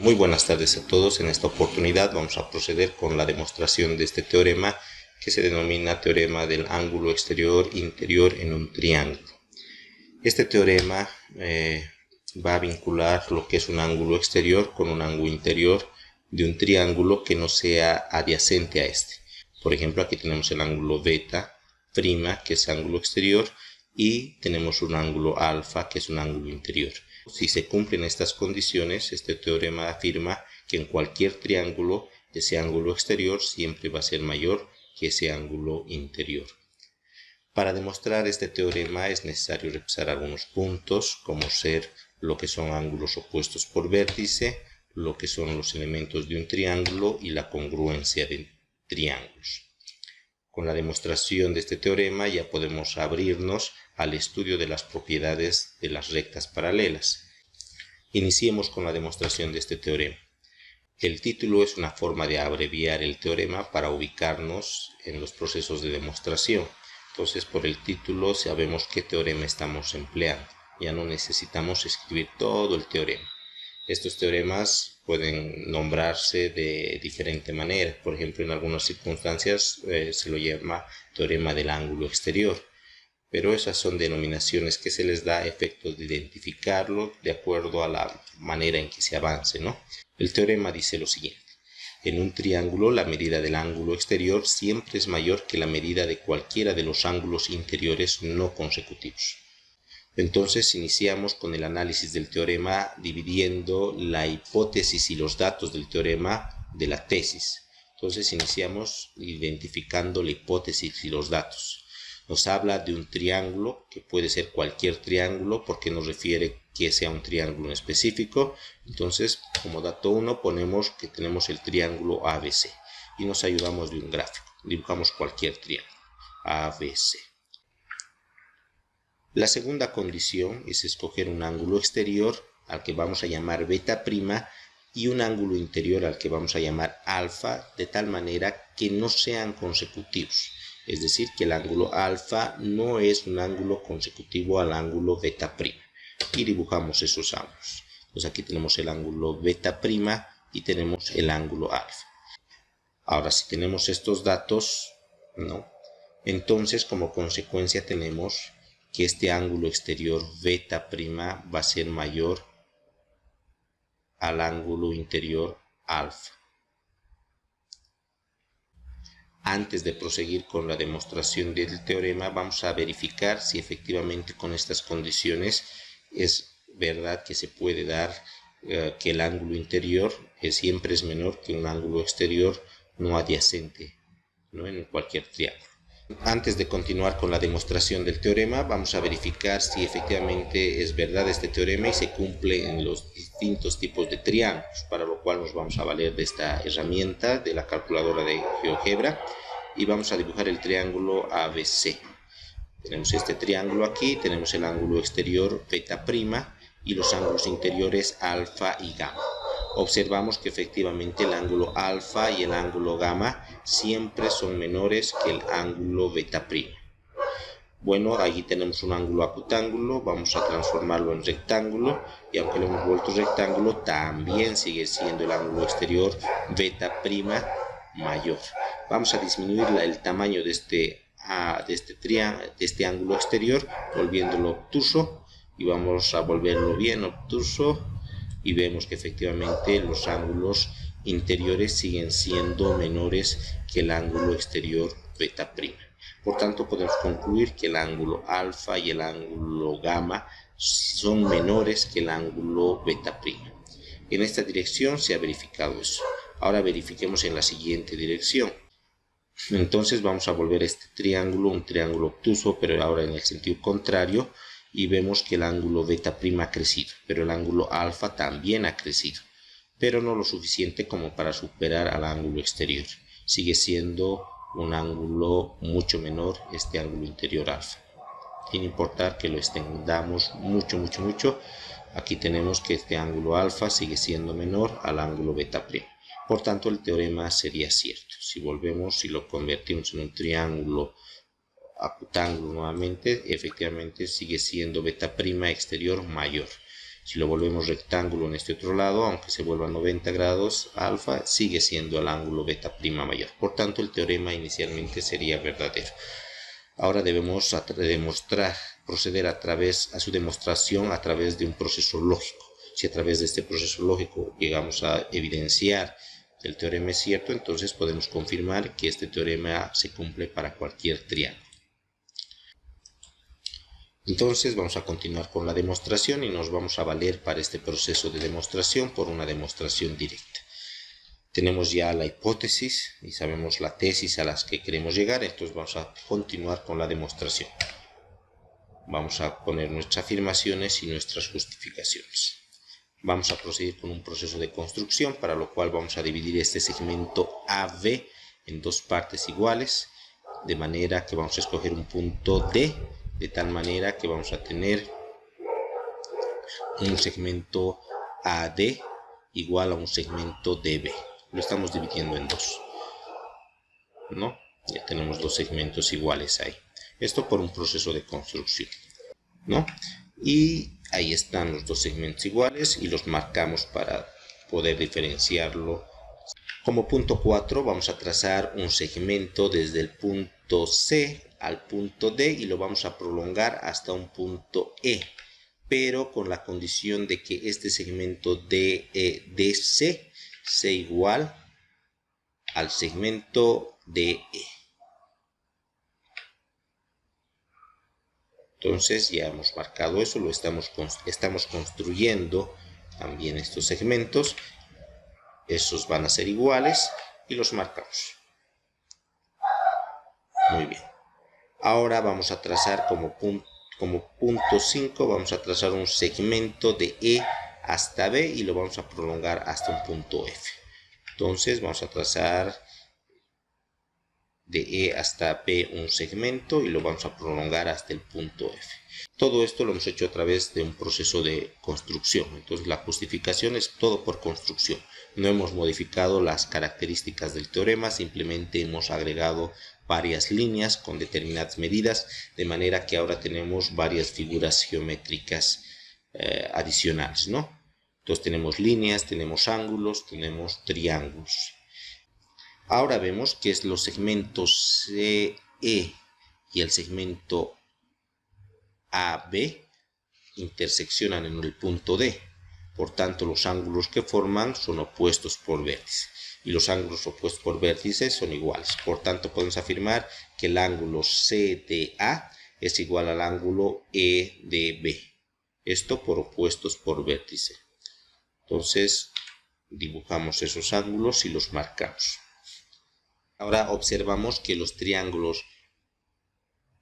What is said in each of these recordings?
Muy buenas tardes a todos. En esta oportunidad vamos a proceder con la demostración de este teorema que se denomina teorema del ángulo exterior interior en un triángulo. Este teorema va a vincular lo que es un ángulo exterior con un ángulo interior de un triángulo que no sea adyacente a este. Por ejemplo, aquí tenemos el ángulo beta prima, que es ángulo exterior, y tenemos un ángulo alfa, que es un ángulo interior. Si se cumplen estas condiciones, este teorema afirma que en cualquier triángulo ese ángulo exterior siempre va a ser mayor que ese ángulo interior. Para demostrar este teorema es necesario repasar algunos puntos, como ser lo que son ángulos opuestos por vértice, lo que son los elementos de un triángulo y la congruencia de triángulos. Con la demostración de este teorema ya podemos abrirnos al estudio de las propiedades de las rectas paralelas. Iniciemos con la demostración de este teorema. El título es una forma de abreviar el teorema para ubicarnos en los procesos de demostración. Entonces, por el título sabemos qué teorema estamos empleando. Ya no necesitamos escribir todo el teorema. Estos teoremas pueden nombrarse de diferente manera. Por ejemplo, en algunas circunstancias se lo llama teorema del ángulo exterior. Pero esas son denominaciones que se les da a efectos de identificarlo de acuerdo a la manera en que se avance, ¿no? El teorema dice lo siguiente. En un triángulo, la medida del ángulo exterior siempre es mayor que la medida de cualquiera de los ángulos interiores no consecutivos. Entonces iniciamos con el análisis del teorema dividiendo la hipótesis y los datos del teorema de la tesis. Entonces iniciamos identificando la hipótesis y los datos. Nos habla de un triángulo, que puede ser cualquier triángulo porque nos refiere que sea un triángulo en específico. Entonces, como dato 1 ponemos que tenemos el triángulo ABC y nos ayudamos de un gráfico. Dibujamos cualquier triángulo ABC. La segunda condición es escoger un ángulo exterior al que vamos a llamar beta prima y un ángulo interior al que vamos a llamar alfa, de tal manera que no sean consecutivos. Es decir, que el ángulo alfa no es un ángulo consecutivo al ángulo beta prima. Y dibujamos esos ángulos. Pues aquí tenemos el ángulo beta prima y tenemos el ángulo alfa. Ahora, si tenemos estos datos, ¿no? Entonces, como consecuencia tenemos que este ángulo exterior beta prima va a ser mayor al ángulo interior alfa. Antes de proseguir con la demostración del teorema, vamos a verificar si efectivamente con estas condiciones es verdad que se puede dar que el ángulo interior siempre es menor que un ángulo exterior no adyacente, ¿no? En cualquier triángulo. Antes de continuar con la demostración del teorema, vamos a verificar si efectivamente es verdad este teorema y se cumple en los distintos tipos de triángulos, para lo cual nos vamos a valer de esta herramienta de la calculadora de GeoGebra y vamos a dibujar el triángulo ABC. Tenemos este triángulo aquí, tenemos el ángulo exterior beta prima y los ángulos interiores alfa y gamma. Observamos que efectivamente el ángulo alfa y el ángulo gamma siempre son menores que el ángulo beta prima. Bueno, aquí tenemos un ángulo acutángulo, vamos a transformarlo en rectángulo y aunque lo hemos vuelto rectángulo, también sigue siendo el ángulo exterior beta prima mayor. Vamos a disminuir el tamaño de este ángulo exterior, volviéndolo obtuso, y vamos a volverlo bien obtuso. Y vemos que efectivamente los ángulos interiores siguen siendo menores que el ángulo exterior beta prima. Por tanto, podemos concluir que el ángulo alfa y el ángulo gamma son menores que el ángulo beta prima. En esta dirección se ha verificado eso. Ahora verifiquemos en la siguiente dirección. Entonces vamos a volver este triángulo un triángulo obtuso, pero ahora en el sentido contrario. Y vemos que el ángulo beta prima ha crecido, pero el ángulo alfa también ha crecido, pero no lo suficiente como para superar al ángulo exterior. Sigue siendo un ángulo mucho menor este ángulo interior alfa. Sin importar que lo extendamos mucho, aquí tenemos que este ángulo alfa sigue siendo menor al ángulo beta prima. Por tanto, el teorema sería cierto. Si volvemos, si lo convertimos en un triángulo acutángulo nuevamente, efectivamente sigue siendo beta prima exterior mayor. Si lo volvemos rectángulo en este otro lado, aunque se vuelva 90 grados alfa, sigue siendo el ángulo beta prima mayor. Por tanto, el teorema inicialmente sería verdadero. Ahora debemos proceder a su demostración a través de un proceso lógico. Si a través de este proceso lógico llegamos a evidenciar que el teorema es cierto, entonces podemos confirmar que este teorema se cumple para cualquier triángulo. Entonces vamos a continuar con la demostración y nos vamos a valer para este proceso de demostración por una demostración directa. Tenemos ya la hipótesis y sabemos la tesis a las que queremos llegar, entonces vamos a continuar con la demostración. Vamos a poner nuestras afirmaciones y nuestras justificaciones. Vamos a proceder con un proceso de construcción, para lo cual vamos a dividir este segmento AB en dos partes iguales, de manera que vamos a escoger un punto D, de tal manera que vamos a tener un segmento AD igual a un segmento DB. Lo estamos dividiendo en dos, ¿no? Ya tenemos dos segmentos iguales ahí. Esto por un proceso de construcción, ¿no? Y ahí están los dos segmentos iguales y los marcamos para poder diferenciarlo. Como punto 4 vamos a trazar un segmento desde el punto C al punto D y lo vamos a prolongar hasta un punto E, pero con la condición de que este segmento DC sea igual al segmento DE. Entonces ya hemos marcado eso, lo estamos construyendo también estos segmentos. Esos van a ser iguales y los marcamos. Muy bien. Ahora vamos a trazar como punto 5, vamos a trazar un segmento de E hasta B y lo vamos a prolongar hasta un punto F. Entonces vamos a trazar de E hasta B un segmento y lo vamos a prolongar hasta el punto F. Todo esto lo hemos hecho a través de un proceso de construcción. Entonces la justificación es todo por construcción. No hemos modificado las características del teorema, simplemente hemos agregado varias líneas con determinadas medidas, de manera que ahora tenemos varias figuras geométricas adicionales, ¿no? Entonces tenemos líneas, tenemos ángulos, tenemos triángulos. Ahora vemos que los segmentos CE y el segmento AB interseccionan en el punto D. Por tanto, los ángulos que forman son opuestos por vértice. Y los ángulos opuestos por vértice son iguales. Por tanto, podemos afirmar que el ángulo CDA es igual al ángulo EDB. Esto por opuestos por vértice. Entonces, dibujamos esos ángulos y los marcamos. Ahora observamos que los triángulos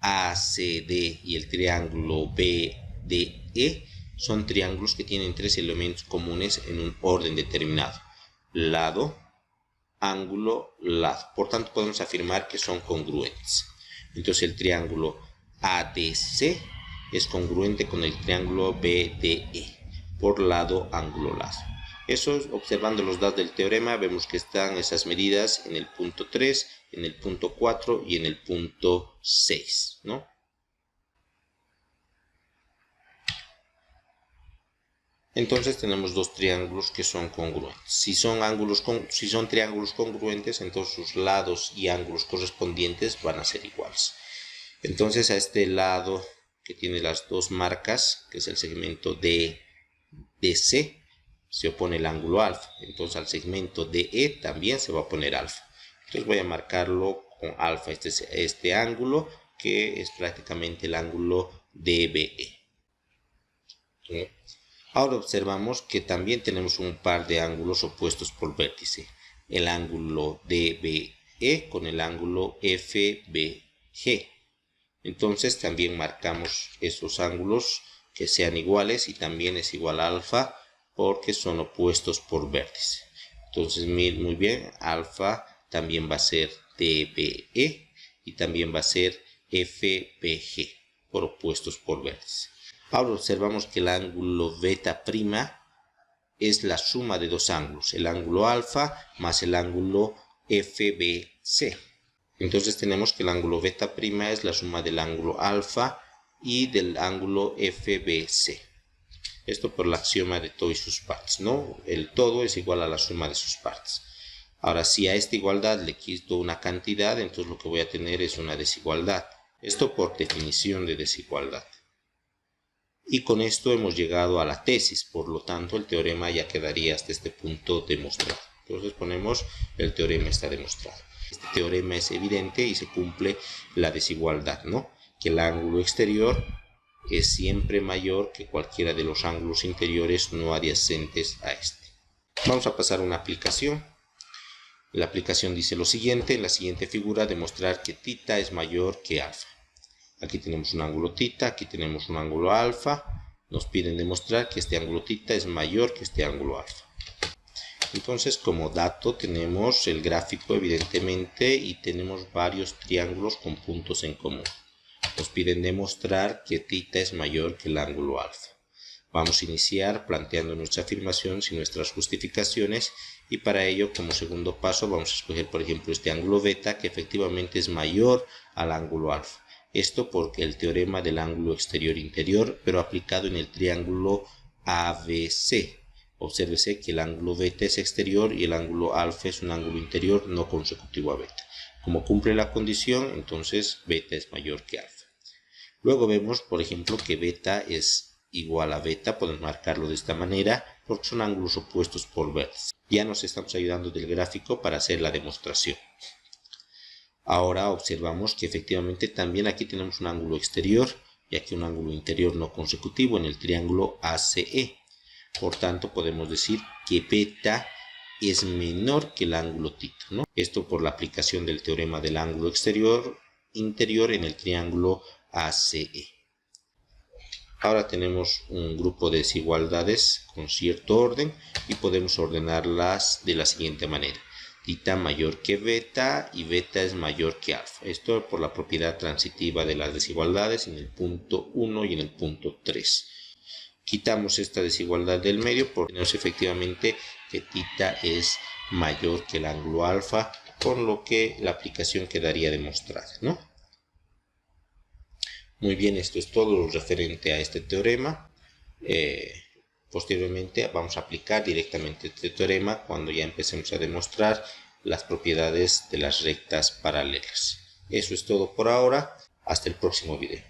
ACD y el triángulo BDE son triángulos que tienen tres elementos comunes en un orden determinado: lado, ángulo, lado. Por tanto, podemos afirmar que son congruentes. Entonces, el triángulo ADC es congruente con el triángulo BDE por lado, ángulo, lado. Eso, observando los datos del teorema, vemos que están esas medidas en el punto 3, en el punto 4 y en el punto 6, ¿no? Entonces tenemos dos triángulos que son congruentes. Si son triángulos congruentes, entonces sus lados y ángulos correspondientes van a ser iguales. Entonces a este lado que tiene las dos marcas, que es el segmento DC, se opone el ángulo alfa. Entonces al segmento DE también se va a poner alfa. Entonces voy a marcarlo con alfa, este ángulo, que es prácticamente el ángulo DBE. ¿Sí? Ahora observamos que también tenemos un par de ángulos opuestos por vértice. El ángulo DBE con el ángulo FBG. Entonces también marcamos esos ángulos que sean iguales y también es igual a alfa porque son opuestos por vértice. Entonces muy bien, alfa también va a ser DBE y también va a ser FBG por opuestos por vértice. Ahora observamos que el ángulo beta prima es la suma de dos ángulos, el ángulo alfa más el ángulo FBC. Entonces tenemos que el ángulo beta prima es la suma del ángulo alfa y del ángulo FBC. Esto por el axioma de todo y sus partes, ¿no? El todo es igual a la suma de sus partes. Ahora, si a esta igualdad le quito una cantidad, entonces lo que voy a tener es una desigualdad. Esto por definición de desigualdad. Y con esto hemos llegado a la tesis, por lo tanto el teorema ya quedaría hasta este punto demostrado. Entonces ponemos el teorema está demostrado. Este teorema es evidente y se cumple la desigualdad, ¿no? Que el ángulo exterior es siempre mayor que cualquiera de los ángulos interiores no adyacentes a este. Vamos a pasar a una aplicación. La aplicación dice lo siguiente, en la siguiente figura demostrar que θ es mayor que alfa. Aquí tenemos un ángulo θ, aquí tenemos un ángulo alfa. Nos piden demostrar que este ángulo θ es mayor que este ángulo alfa. Entonces, como dato tenemos el gráfico evidentemente y tenemos varios triángulos con puntos en común. Nos piden demostrar que θ es mayor que el ángulo alfa. Vamos a iniciar planteando nuestra afirmación sin nuestras justificaciones y para ello como segundo paso vamos a escoger por ejemplo este ángulo beta que efectivamente es mayor al ángulo alfa. Esto porque el teorema del ángulo exterior-interior, pero aplicado en el triángulo ABC. Obsérvese que el ángulo beta es exterior y el ángulo alfa es un ángulo interior no consecutivo a beta. Como cumple la condición, entonces beta es mayor que alfa. Luego vemos, por ejemplo, que beta es igual a beta, podemos marcarlo de esta manera, porque son ángulos opuestos por vértice. Ya nos estamos ayudando del gráfico para hacer la demostración. Ahora observamos que efectivamente también aquí tenemos un ángulo exterior y aquí un ángulo interior no consecutivo en el triángulo ACE. Por tanto, podemos decir que beta es menor que el ángulo θ, ¿no? Esto por la aplicación del teorema del ángulo exterior-interior en el triángulo ACE. Ahora tenemos un grupo de desigualdades con cierto orden y podemos ordenarlas de la siguiente manera. Θ mayor que beta y beta es mayor que alfa. Esto por la propiedad transitiva de las desigualdades en el punto 1 y en el punto 3. Quitamos esta desigualdad del medio porque tenemos efectivamente que θ es mayor que el ángulo alfa, con lo que la aplicación quedaría demostrada, ¿no? Muy bien, esto es todo lo referente a este teorema. Posteriormente vamos a aplicar directamente este teorema cuando ya empecemos a demostrar las propiedades de las rectas paralelas. Eso es todo por ahora. Hasta el próximo video.